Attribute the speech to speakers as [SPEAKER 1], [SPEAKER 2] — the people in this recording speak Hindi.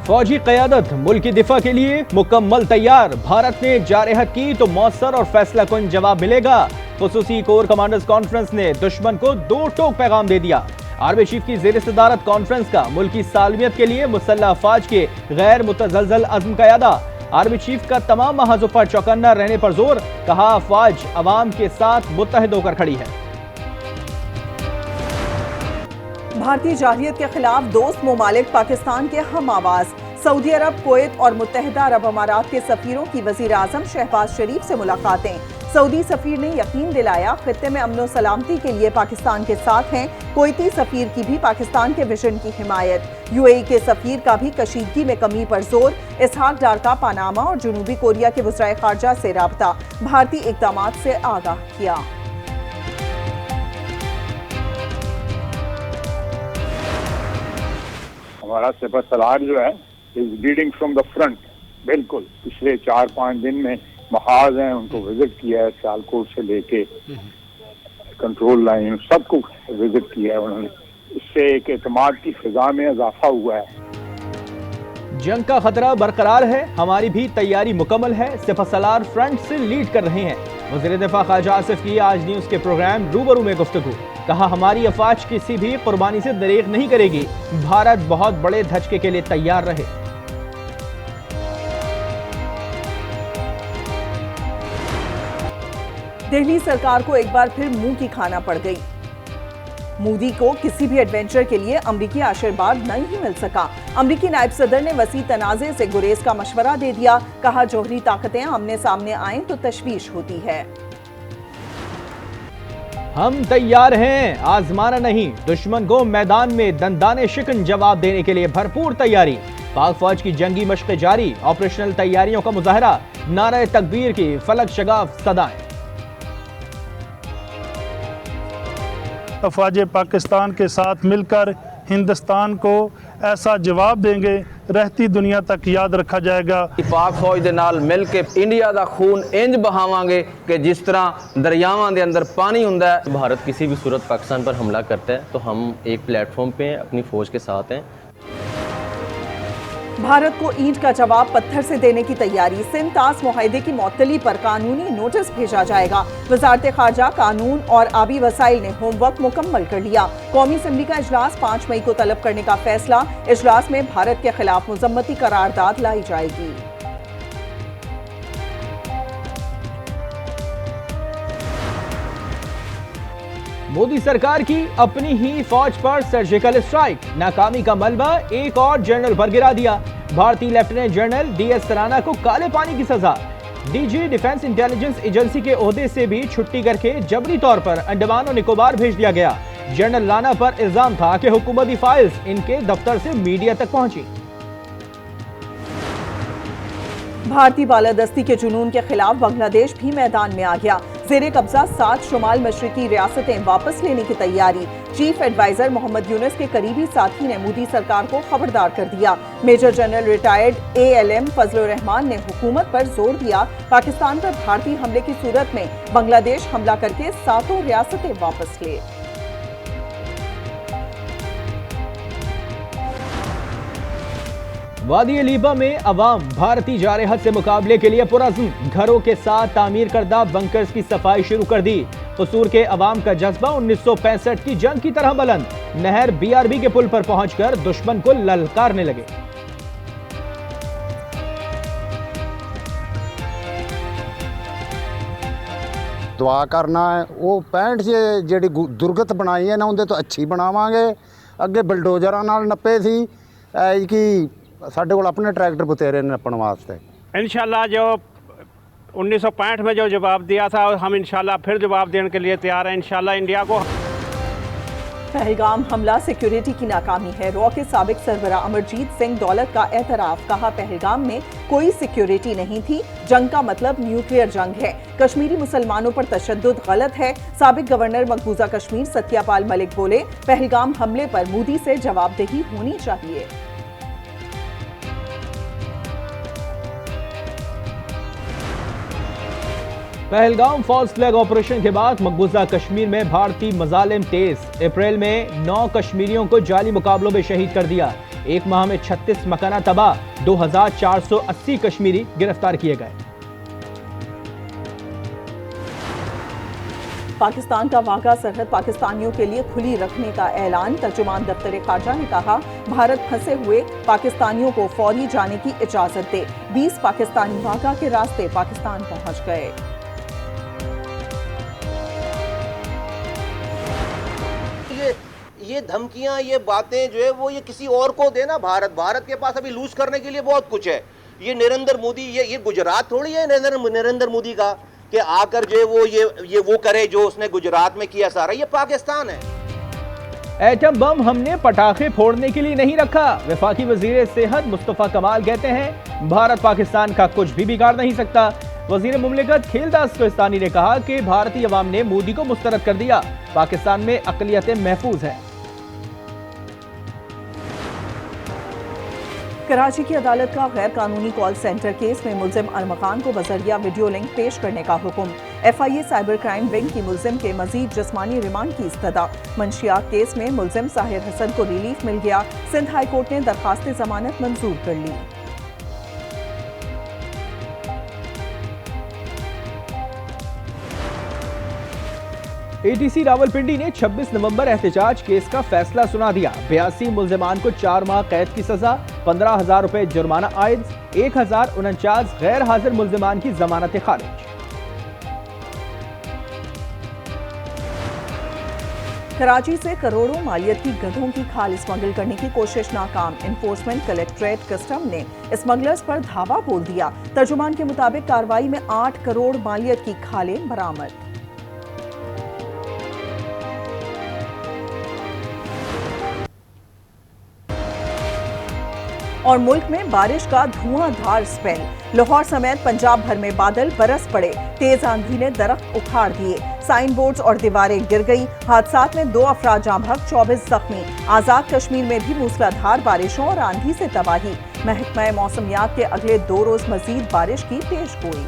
[SPEAKER 1] फौजी क़यादत मुल्क की दिफा के लिए मुकम्मल तैयार। भारत ने जारहत की तो मौसर और फैसला कुन जवाब मिलेगा। खुसूसी कोर कमांडर्स कॉन्फ्रेंस ने दुश्मन को दो टोक पैगाम दे दिया। आर्मी चीफ की ज़ेर सदारत कॉन्फ्रेंस का मुल्क की सालमियत के लिए मुसल्लह अफवाज के गैर मुतज़लज़ल अज़्म का यादा। आर्मी चीफ का तमाम महाजों पर चौकन्ना रहने पर जोर, कहा अफवाज अवाम के साथ मुत्तहिद होकर खड़ी है।
[SPEAKER 2] भारतीय जारहियत के खिलाफ दोस्त ममालिक पाकिस्तान के हम आवाज। सऊदी अरब, कुवैत और मुत्तहिदा अरब अमारात के सफीरों की वजीर आजम शहबाज शरीफ से मुलाकातें। सऊदी सफीर ने यकीन दिलाया खित्ते में अमन सलामती के लिए पाकिस्तान के साथ हैं। कुवैती सफीर की भी पाकिस्तान के विजन की हिमायत। यूएई के सफीर का भी कशीदगी में कमी पर जोर। इसहाक डार का पनामा और जनूबी कोरिया के वज़राए खारजा से राबता, भारतीय इक़दामात से आगाह किया।
[SPEAKER 3] हमारा सिपहसालार जो है is leading from the front. बिल्कुल पिछले 4-5 दिन में महाज हैं, उनको विजिट किया है, सियालकोट से लेके कंट्रोल लाइन सबको विजिट किया है उन्होंने। इससे एक एतमाद की फिजा में इजाफा हुआ है।
[SPEAKER 1] जंग का खतरा बरकरार है, हमारी भी तैयारी मुकम्मल है। सिपहसालार फ्रंट से लीड कर रहे हैं। वज़ीर दिफा ख्वाजा आसिफ की आज न्यूज़ के प्रोग्राम रूबरू में गुफ्तगू। कहा हमारी अफवाज किसी भी कुर्बानी से दरेग नहीं करेगी। भारत बहुत बड़े धचके के लिए तैयार रहे।
[SPEAKER 2] दिल्ली सरकार को एक बार फिर मुंह की खाना पड़ गई। मोदी को किसी भी एडवेंचर के लिए अमरीकी आशीर्वाद नहीं मिल सका। अमरीकी नायब सदर ने वसी तनाज़े से गुरेज का मशवरा दे दिया। कहा जोहरी ताकतें आमने सामने आएं तो तशवीश होती है।
[SPEAKER 1] हम तैयार हैं, आजमाना नहीं। दुश्मन को मैदान में दंदाने शिकन जवाब देने के लिए भरपूर तैयारी। पाक फौज की जंगी मशक़ें जारी, ऑपरेशनल तैयारियों का मुजाहरा। नारे तकबीर की फलक शगाफ सदाएं।
[SPEAKER 4] अफवाज पाकिस्तान के साथ मिलकर हिंदुस्तान को ऐसा जवाब देंगे, रहती दुनिया तक याद रखा जाएगा।
[SPEAKER 5] पाक फौज के नाल मिल के इंडिया का खून इंज बहावांगे कि जिस तरह दरियावां के अंदर पानी हुंदा है।
[SPEAKER 6] भारत किसी भी सूरत पाकिस्तान पर हमला करता है तो हम एक प्लेटफॉर्म पे अपनी फौज के साथ हैं।
[SPEAKER 2] भारत को ईंट का जवाब पत्थर से देने की तैयारी। सिंध तास मुआहदे की मअतली पर कानूनी नोटिस भेजा जाएगा। वजारत खारजा, कानून और आबी वसाइल ने होमवर्क मुकम्मल कर लिया। कौमी असम्बली का इजलास 5 मई को तलब करने का फैसला। इजलास में भारत के खिलाफ मुजम्मती करारदाद लाई जाएगी।
[SPEAKER 1] मोदी सरकार की अपनी ही फौज पर सर्जिकल स्ट्राइक। नाकामी का मलबा एक और जनरल पर गिरा दिया। भारतीय लेफ्टिनेंट जनरल DS राणा को काले पानी की सजा। DG डिफेंस इंटेलिजेंस एजेंसी के ओहदे से भी छुट्टी करके जबरी तौर पर अंडमान और निकोबार भेज दिया गया। जनरल राणा पर इल्जाम था कि हुकूमती फाइल्स इनके दफ्तर से मीडिया तक पहुंची।
[SPEAKER 2] भारतीय बालादस्ती के जुनून के खिलाफ बांग्लादेश भी मैदान में आ गया। जेरे कब्जा 7 शुमाल मशरकी रियासतें वापस लेने की तैयारी। चीफ एडवाइजर मोहम्मद यूनुस के करीबी साथी ने मोदी सरकार को खबरदार कर दिया। Major general retired ALM Fazlur Rahman ने हुकूमत पर जोर दिया, पाकिस्तान पर भारतीय हमले की सूरत में बांग्लादेश हमला करके 7 रियासतें वापस ले।
[SPEAKER 1] वादी अलीबा में अवाम भारतीय जारहत से मुकाबले के लिए पुरअज़्म। घरों के साथ तामीर करदा बंकर्स की सफाई शुरू कर दी। कसूर के अवाम का जज्बा 1965 की जंग की तरह बुलंद। नहर BRB के पुल पर पहुंचकर दुश्मन को ललकारने लगे।
[SPEAKER 7] दुआ करना है वो 65 से ਜਿਹੜੀ ਦੁਰਗਤ ਬਣਾਈ ਹੈ ਨਾ ਉਹਦੇ ਤੋਂ ਅੱਛੀ ਬਣਾਵਾਂਗੇ। ਅੱਗੇ ਬਲਡੋਜ਼ਰਾਂ ਨਾਲ ਨੱਪੇ ਸੀ ਕਿ ਸਾਡੇ ਕੋਲ ਆਪਣੇ ट्रैक्टर बतेरे नपने वास्ते।
[SPEAKER 8] इंशाल्लाह जो 1965 में जो जवाब दिया था हम इंशाल्लाह फिर जवाब देने के लिए तैयार हैं। इंशाल्लाह इंडिया को।
[SPEAKER 2] पहलगाम हमला सिक्योरिटी की नाकामी है। रॉ के साबिक सरबरा अमरजीत सिंह दौलत का एतराफ। कहा पहलगाम में कोई सिक्योरिटी नहीं थी। जंग का मतलब न्यूक्लियर जंग है। कश्मीरी मुसलमानों पर तशद्दुद गलत है। साबिक गवर्नर मकबूजा कश्मीर सत्यापाल मलिक बोले पहलगाम हमले पर मोदी से जवाबदेही होनी चाहिए।
[SPEAKER 1] पहलगाम फॉल्स फ्लैग ऑपरेशन के बाद मकबूजा कश्मीर में भारतीय मजालिम तेज। अप्रैल में 9 कश्मीरियों को जाली मुकाबलों में शहीद कर दिया। एक माह में 36 मकाना तबाह, 2480 कश्मीरी गिरफ्तार किए गए।
[SPEAKER 2] पाकिस्तान का वाघा सरहद पाकिस्तानियों के लिए खुली रखने का ऐलान। तर्जुमान दफ्तर खारजा ने कहा, भारत फंसे हुए पाकिस्तानियों को फौरी जाने की इजाजत दे। 20 पाकिस्तानी वाघा के रास्ते पाकिस्तान पहुंच गए।
[SPEAKER 9] ये धमकियां, ये बातें जो है वो ये किसी और को देना। भारत के पास अभी लूज करने के लिए बहुत कुछ है। ये नरेंद्र मोदी, ये गुजरात थोड़ी है नरेंद्र मोदी का कि आकर जो है वो करे जो उसने गुजरात में किया सारा। ये पाकिस्तान है।
[SPEAKER 1] एटम बम हमने पटाखे फोड़ने के लिए नहीं रखा। वफाकी वजीर सेहत मुस्तफा कमाल कहते हैं, भारत पाकिस्तान का कुछ भी बिगाड़ नहीं सकता। वजीर मुमलिकत खेलदास कोहिस्तानी ने कहा कि भारतीय अवाम ने मोदी को मुस्तरद कर दिया। पाकिस्तान में अक़लियतें महफूज हैं।
[SPEAKER 2] कराची की अदालत का गैर कानूनी कॉल सेंटर केस में मुल्जिम अरमखान को बजरिया वीडियो लिंक पेश करने का हुक्म। FIA साइबर क्राइम विंग की मुल्जिम के मजीद जिस्मानी रिमांड की इस्तदा। मंशियात केस में मुल्जिम साहिर हसन को रिलीफ मिल गया। सिंध हाई कोर्ट ने दरखास्त जमानत मंजूर कर ली।
[SPEAKER 1] ATC रावलपिंडी ने 26 नवंबर एहतजाज केस का फैसला सुना दिया। 82 मुल्जिमान को 4 माह कैद की सजा, 15,000 रुपए जुर्माना आयद, 1049 गैर हाजिर मुल्जिमान की जमानत खारिज।
[SPEAKER 2] कराची से करोड़ों मालियत की गधों की खाल स्मगल करने की कोशिश नाकाम। एनफोर्समेंट कलेक्ट्रेट कस्टम ने स्मगलर्स पर धावा बोल दिया। तर्जुमान के मुताबिक कार्रवाई में 8 करोड़ मालियत की खालें बरामद। और मुल्क में बारिश का धुआंधार स्पेल। लाहौर समेत पंजाब भर में बादल बरस पड़े। तेज आंधी ने दरख्त उखाड़ दिए। साइन बोर्ड्स और दीवारें गिर गई। हादसात में 2 अफराद जाँ बहक, 24 जख्मी। आजाद कश्मीर में भी मूसलाधार बारिशों और आंधी से तबाही। महकमा मौसमियात के अगले 2 रोज मजीद बारिश की पेशगोई।